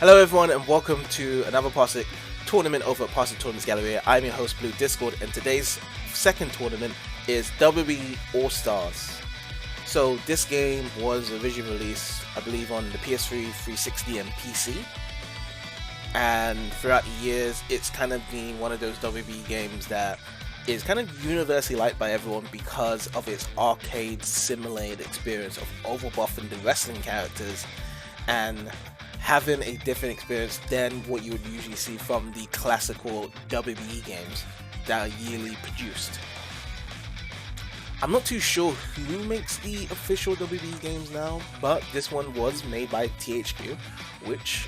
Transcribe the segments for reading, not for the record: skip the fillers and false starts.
Hello everyone and welcome to another Parsec tournament over at Parsec Tournaments Galleria. I'm your host Blue Discord, and today's second tournament is WWE All-Stars. So this game was originally released, I believe, on the PS3, 360 and PC. And throughout the years, it's kind of been one of those WWE games that is kind of universally liked by everyone because of its arcade simulated experience of overbuffing the wrestling characters and having a different experience than what you would usually see from the classical WWE games that are yearly produced. I'm not too sure who makes the official WWE games now, but this one was made by THQ, which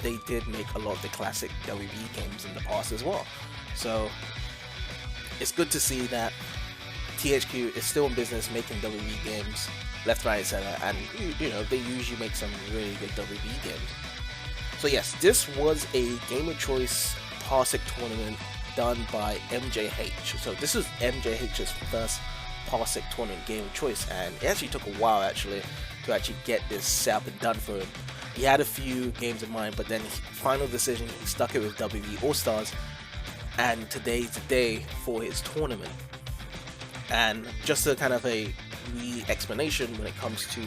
they did make a lot of the classic WWE games in the past as well. So it's good to see that THQ is still in business making WWE games left, right, and center, and you know, they usually make some really good WWE games. So yes, this was a Game of Choice Parsec tournament done by M.j.h. So this is M.j.h's first Parsec tournament Game of Choice, and it actually took a while to get this set up and done for him. He had a few games in mind, but then final decision, he stuck it with WWE All-Stars, and today's the day for his tournament. And just a kind of a re-explanation when it comes to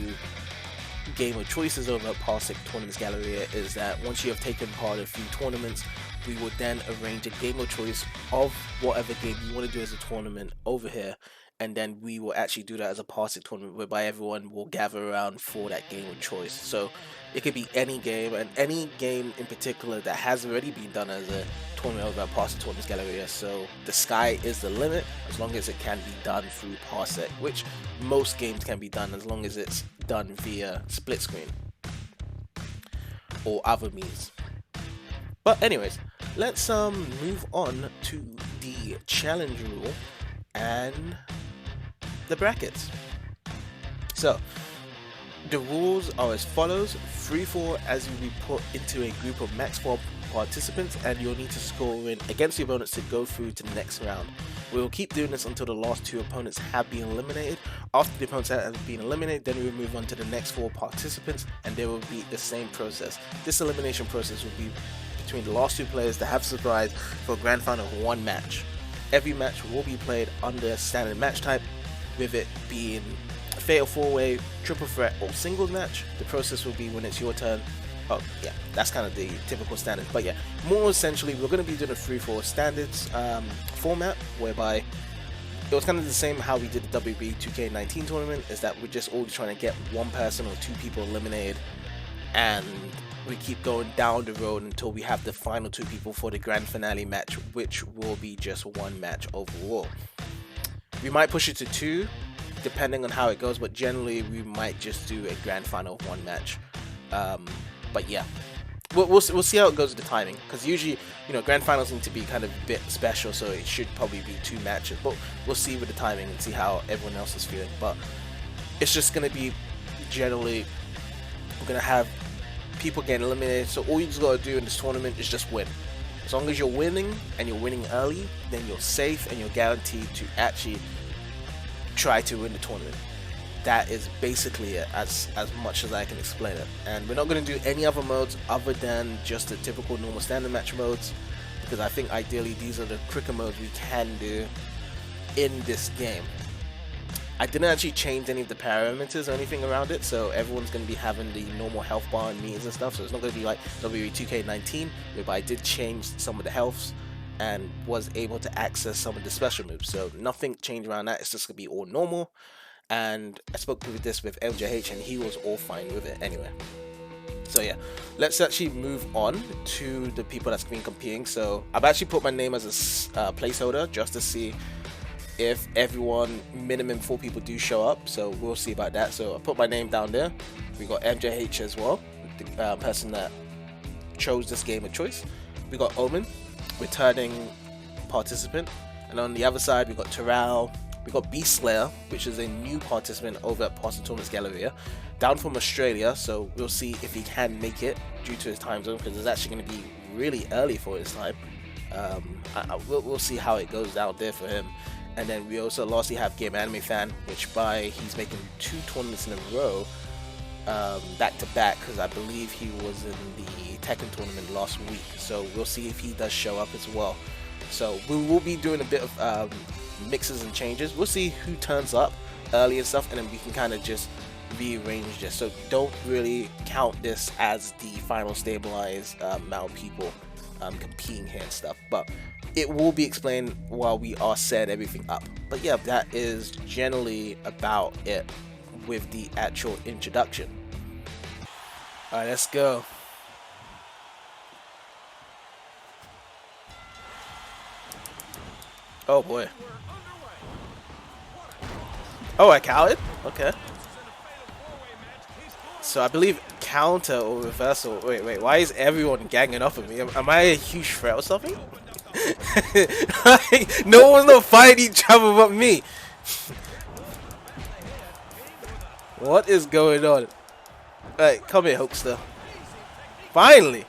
Game of Choices over at Parsec Tournaments Galleria is that once you have taken part in a few tournaments, we will then arrange a Game of Choice of whatever game you want to do as a tournament over here, and then we will actually do that as a Parsec tournament whereby everyone will gather around for that Game of Choice. So it could be any game, and any game in particular that has already been done as a tournament over at Parsec Tournaments Galleria. So the sky is the limit as long as it can be done through Parsec, which most games can be done as long as it's done via split screen or other means. But anyways, let's move on to the challenge rule and the brackets. So the rules are as follows: 3-4 as you be put into a group of max 4 participants, and you'll need to score in against your opponents to go through to the next round. We will keep doing this until the last 2 opponents have been eliminated. After the opponents have been eliminated, then we will move on to the next 4 participants, and there will be the same process. This elimination process will be between the last 2 players that have survived for a grand final of 1 match. Every match will be played under standard match type, with it being a fatal 4-way, triple threat, or singles match. The process will be when it's your turn. Oh yeah, that's kind of the typical standard, but yeah, more essentially we're going to be doing a 3-4 standards format, whereby it was kind of the same how we did the WWE 2K19 tournament, is that we're just all trying to get 1 person or 2 people eliminated, and we keep going down the road until we have the final 2 people for the grand finale match, which will be just 1 match overall. We might push it to 2 depending on how it goes, but generally we might just do a grand final of 1 match. But yeah, we'll see how it goes with the timing, because usually, you know, grand finals need to be kind of a bit special, so it should probably be 2 matches, but we'll see with the timing and see how everyone else is feeling. But it's just going to be generally, we're going to have people getting eliminated, so all you just got to do in this tournament is just win. As long as you're winning, and you're winning early, then you're safe and you're guaranteed to actually try to win the tournament. That is basically it, as much as I can explain it. And we're not going to do any other modes other than just the typical normal standard match modes, because I think ideally these are the quicker modes we can do in this game. I didn't actually change any of the parameters or anything around it, so everyone's going to be having the normal health bar and meters and stuff, so it's not going to be like WWE 2K19, whereby I did change some of the healths and was able to access some of the special moves. So nothing changed around that, it's just going to be all normal. And I spoke with this with M.j.h, and he was all fine with it anyway. So yeah, let's actually move on to the people that's been competing. So I've actually put my name as a placeholder just to see if everyone, minimum 4 people do show up, so we'll see about that. So I put my name down there. We got M.j.h as well, the person that chose this Game of Choice. We got Omen, returning participant, and on the other side we got Torao. We got Beast Slayer, which is a new participant over at Parsec Tournaments Galleria, down from Australia, so we'll see if he can make it due to his time zone, because it's actually going to be really early for his time. We'll see how it goes out there for him. And then we also lastly have Gamer-animefan, which he's making 2 tournaments in a row, back to back, because I believe he was in the Tekken tournament last week. So we'll see if he does show up as well. So we will be doing a bit of mixes and changes. We'll see who turns up early and stuff, and then we can kind of just rearrange this. So don't really count this as the final stabilized amount of people competing here and stuff, but it will be explained while we are set everything up. But yeah, that is generally about it with the actual introduction. Alright, let's go. Oh boy. Oh, I counted? Okay. So I believe counter or reversal. Wait, why is everyone ganging up on me? Am I a huge threat or something? No one's not fighting each other but me. What is going on? Alright, come here, Hulkster. Finally!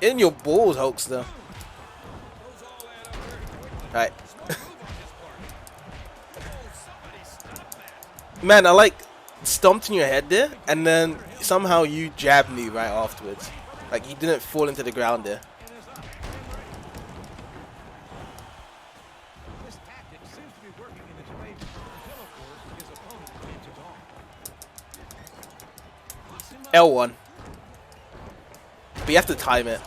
In your balls, Hulkster. Alright. Man, I like stomped in your head there, and then somehow you jabbed me right afterwards. Like, you didn't fall into the ground there. L1. But you have to time it.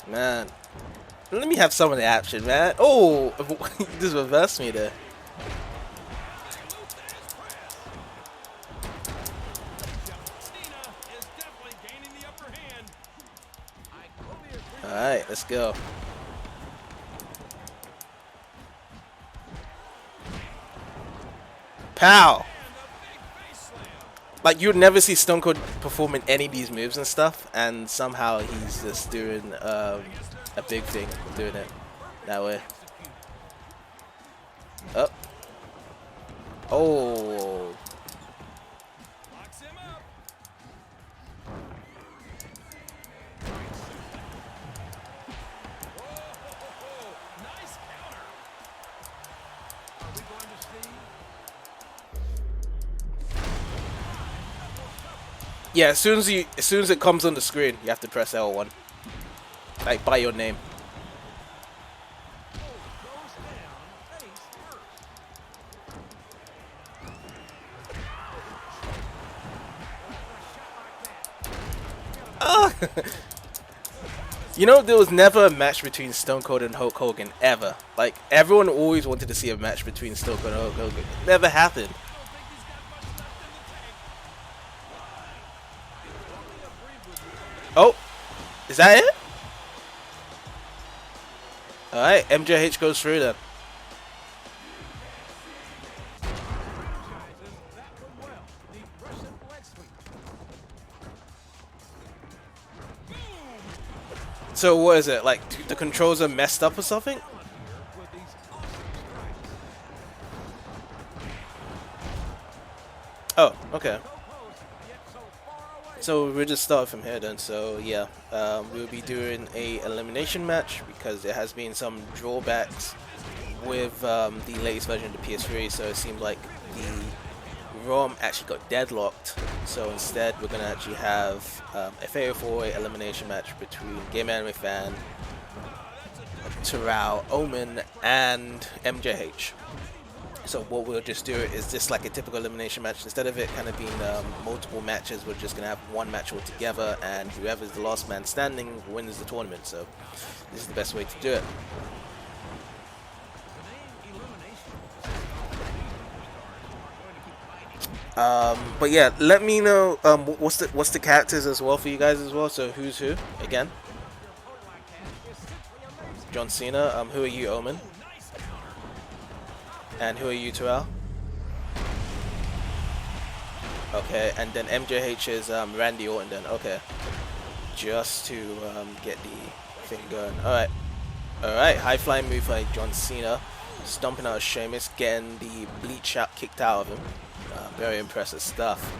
Man. Let me have some of the action, man. Oh! You just reversed me there. Alright, let's go. Pow! Like, you'd never see Stone Cold performing any of these moves and stuff, and somehow he's just doing a big thing, doing it that way. Up. Oh. Yeah, as soon as it comes on the screen, you have to press L1. Like, by your name. Oh. You know, there was never a match between Stone Cold and Hulk Hogan, ever. Like, everyone always wanted to see a match between Stone Cold and Hulk Hogan. It never happened. Oh, is that it? Alright, M.j.h goes through then. So what is it? Like, the controls are messed up or something? Oh, okay. So we'll just start from here then. So yeah, we'll be doing a elimination match because there has been some drawbacks with the latest version of the PS3. So it seems like the ROM actually got deadlocked. So instead, we're gonna actually have a fatal 4-way elimination match between Gamer-animefan, Torao, Omen, and M.j.h. So what we'll just do is just like a typical elimination match. Instead of it kind of being multiple matches, we're just going to have one match altogether, and whoever's the last man standing wins the tournament. So this is the best way to do it. But yeah, let me know what's the characters as well for you guys as well. So who's who again? John Cena. Who are you, Omen? And who are you, Torao? Okay, and then M.j.h is Randy Orton then. Okay, just to get the thing going. Alright, high flying move by John Cena, stomping out Sheamus, getting the bleach out kicked out of him. Very impressive stuff.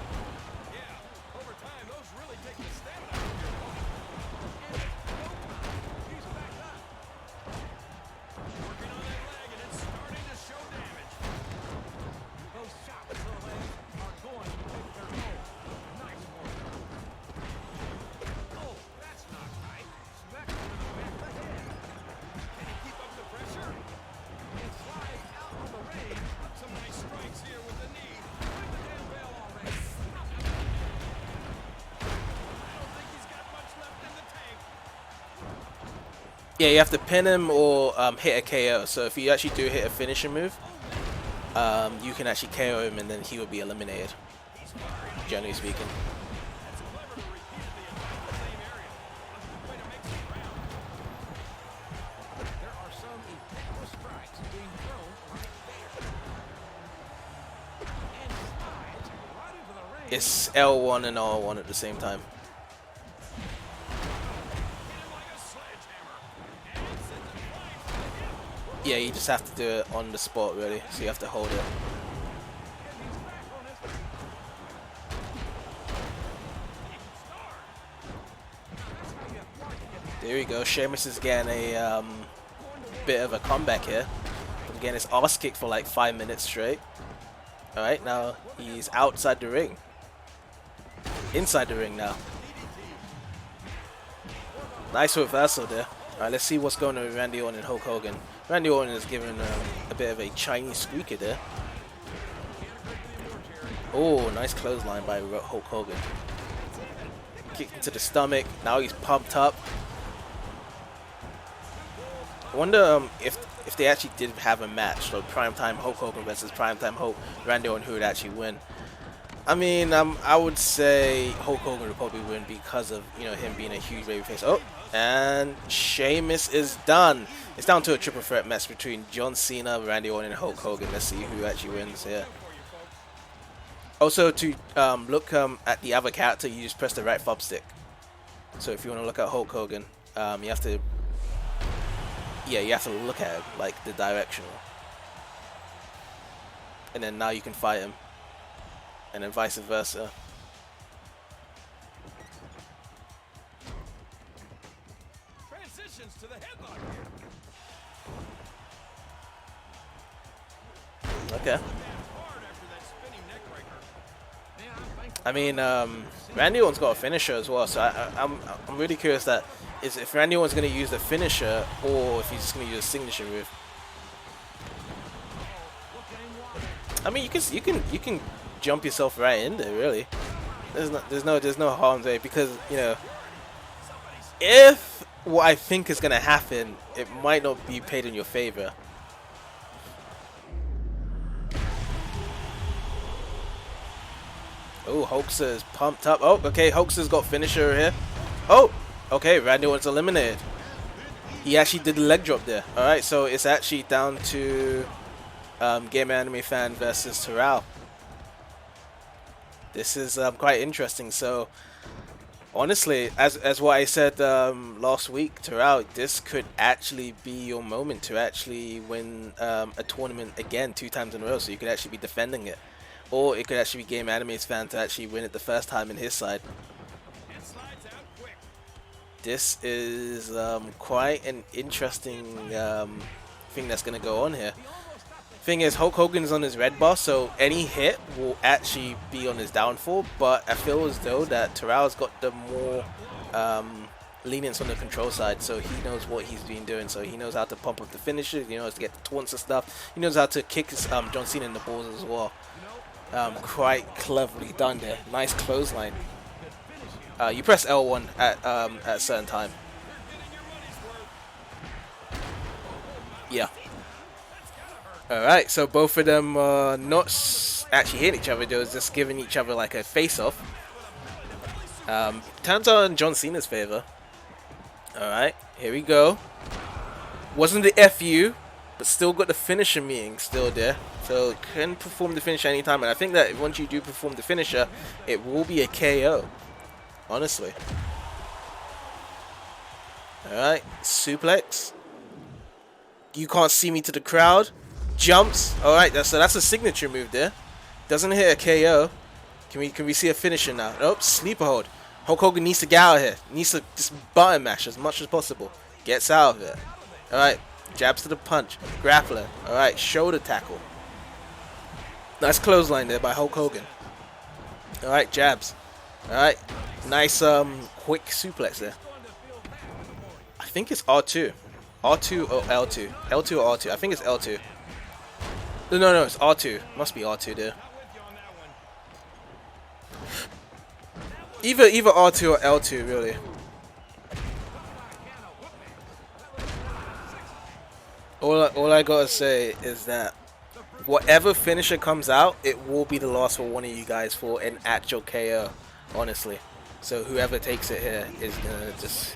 Yeah, you have to pin him or hit a KO. So if you actually do hit a finishing move, you can actually KO him and then he will be eliminated, generally speaking. It's L1 and R1 at the same time. Yeah, you just have to do it on the spot, really. So you have to hold it. There we go. Sheamus is getting a bit of a comeback here. Getting his ass kicked for like 5 minutes straight. Alright, now he's outside the ring. Inside the ring now. Nice reversal there. Alright, let's see what's going on with Randy Orton and Hulk Hogan. Randy Orton is giving a bit of a Chinese squeaker there. Oh, nice clothesline by Hulk Hogan. Kick into the stomach. Now he's pumped up. I wonder if they actually did have a match, so Primetime Hulk Hogan versus Primetime Hulk Randy Orton, who would actually win. I mean, I would say Hulk Hogan would probably win because of, you know, him being a huge babyface. Oh, and Sheamus is done. It's down to a triple threat match between John Cena, Randy Orton, and Hulk Hogan. Let's see who actually wins here. Also, to look at the other character, you just press the right thumbstick. So if you want to look at Hulk Hogan, you have to, yeah, you have to look at him, like the directional. And then now you can fight him. And then vice versa. Transitions to the headlock here. Okay. I mean, Randy Orton's got a finisher as well, so I'm really curious that is if Randy Orton's going to use the finisher or if he's just going to use a signature move. I mean, you can jump yourself right in there, really. There's no harm there because, you know, if what I think is going to happen, it might not be paid in your favor. Oh, Hulkster's pumped up. Oh, okay, Hulkster's got finisher here. Oh, okay, Randy Orton's eliminated. He actually did the leg drop there. Alright, so it's actually down to Gamer-animefan versus Torao. This is quite interesting. So, honestly, as what I said last week, Torao, this could actually be your moment to actually win a tournament again 2 times in a row. So you could actually be defending it. Or it could actually be Gamer-animefan to actually win it the first time in his side. This is quite an interesting thing that's going to go on here. Thing is, Hulk Hogan is on his red bar, so any hit will actually be on his downfall. But I feel as though that Torao's got the more lenience on the control side, so he knows what he's been doing. So he knows how to pump up the finishes, he knows to get the taunts and stuff. He knows how to kick John Cena in the balls as well. Quite cleverly done there. Nice clothesline. You press L1 at a certain time. Yeah. Alright, so both of them not actually hitting each other, they was just giving each other like a face-off. Turns out in John Cena's favor. Alright, here we go. Wasn't the FU, but still got the finisher meeting still there. So can perform the finisher anytime, and I think that once you do perform the finisher, it will be a KO. Honestly. Alright, suplex. You can't see me to the crowd. Jumps. Alright, so that's a signature move there. Doesn't hit a KO. Can we see a finisher now? Nope, sleeper hold. Hulk Hogan needs to get out of here. Needs to just button mash as much as possible. Gets out of it. Alright, jabs to the punch. Grappler. Alright, shoulder tackle. Nice clothesline there by Hulk Hogan. Alright, jabs. Alright, nice quick suplex there. I think it's R2. R2 or L2. L2 or R2. I think it's L2. No, it's R2. Must be R2 there. Either R2 or L2, really. All I gotta say is that whatever finisher comes out, it will be the last for one of you guys for an actual KO, honestly. So whoever takes it here is gonna just,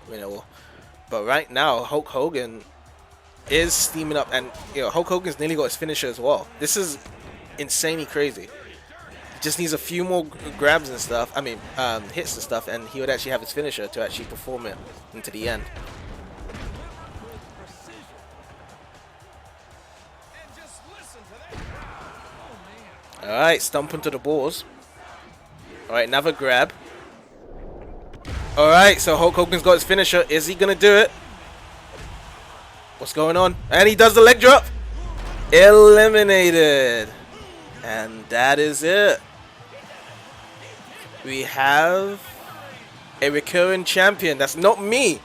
win it all. But right now, Hulk Hogan is steaming up, and Hulk Hogan's nearly got his finisher as well. This is insanely crazy. He just needs a few more grabs and stuff. I mean, hits and stuff, and he would actually have his finisher to actually perform it into the end. Alright, stomp into the balls. Alright, another grab. Alright, so Hulk Hogan's got his finisher. Is he going to do it? What's going on? And he does the leg drop. Eliminated. And that is it. We have a recurring champion. That's not me.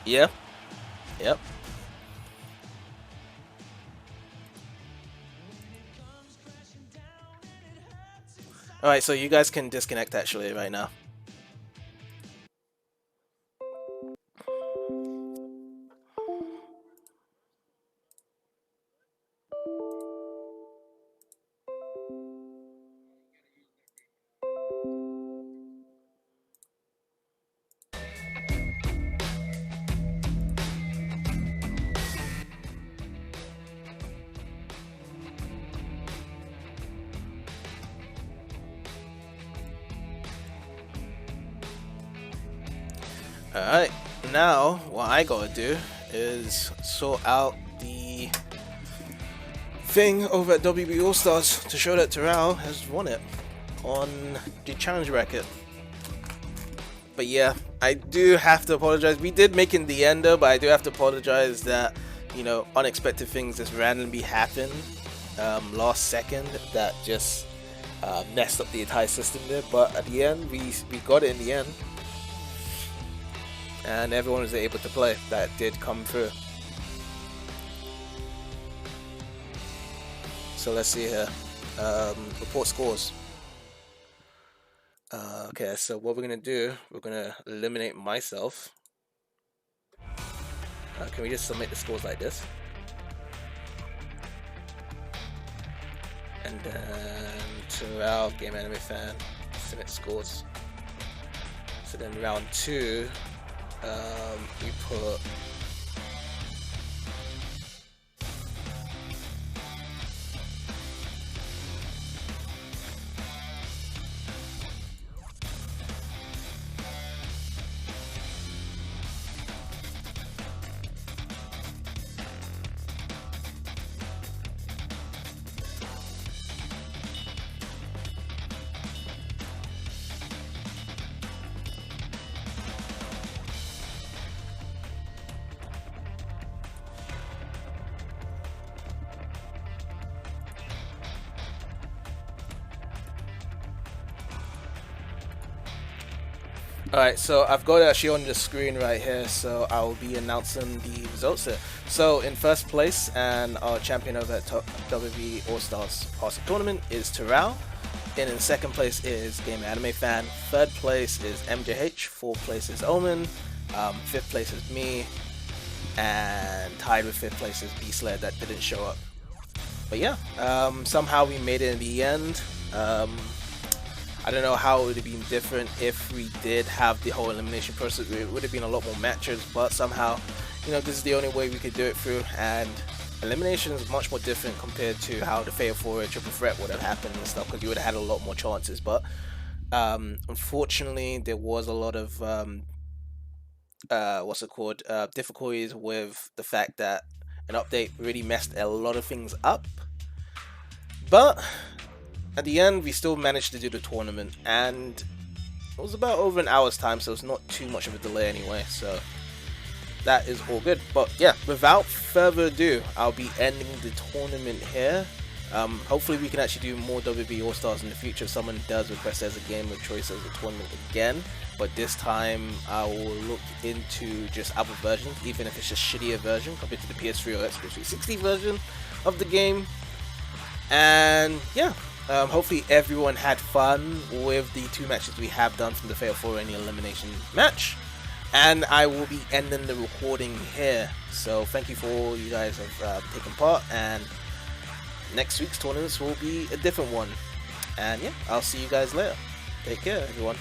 Yep. Yep. Alright, so you guys can disconnect actually right now. Alright, now what I gotta do is sort out the thing over at WWE All-Stars to show that Torao has won it on the challenge bracket. But yeah, I do have to apologize. We did make it in the end though, but I do have to apologize that, unexpected things just randomly happened last second that just messed up the entire system there. But at the end, we got it in the end. And everyone was able to play. That did come through. So let's see here. Report scores. Okay, so what we're gonna do, we're gonna eliminate myself. Can we just submit the scores like this? And then Torao, Gamer-animefan, submit scores. So then round 2. We put Alright, so I've got it actually on the screen right here, so I'll be announcing the results here. So in first place, and our champion over at WWE All-Stars Parsec Tournament is Torao. And in second place is Gamer-animefan. Third place is M.j.h. Fourth place is TheOmen. Fifth place is me. And tied with fifth place is B-Sled that didn't show up. But yeah, somehow we made it in the end. I don't know how it would have been different if we did have the whole elimination process. It would have been a lot more matches, but somehow, this is the only way we could do it through, and elimination is much more different compared to how the Fatal 4 Triple Threat would have happened and stuff, because you would have had a lot more chances. But unfortunately, there was a lot of difficulties with the fact that an update really messed a lot of things up. But at the end, we still managed to do the tournament, and it was about over an hour's time, so it's not too much of a delay anyway, so that is all good. But yeah, without further ado, I'll be ending the tournament here. Hopefully we can actually do more WWE All-Stars in the future if someone does request as a game of choice as a tournament again. But this time I will look into just other versions, even if it's just shittier version compared to the PS3 or Xbox 360 version of the game. And yeah, Hopefully everyone had fun with the 2 matches we have done from the Fatal 4 in the elimination match. And I will be ending the recording here. So thank you for all you guys have taken part. And next week's tournaments will be a different one. And yeah, I'll see you guys later. Take care, everyone.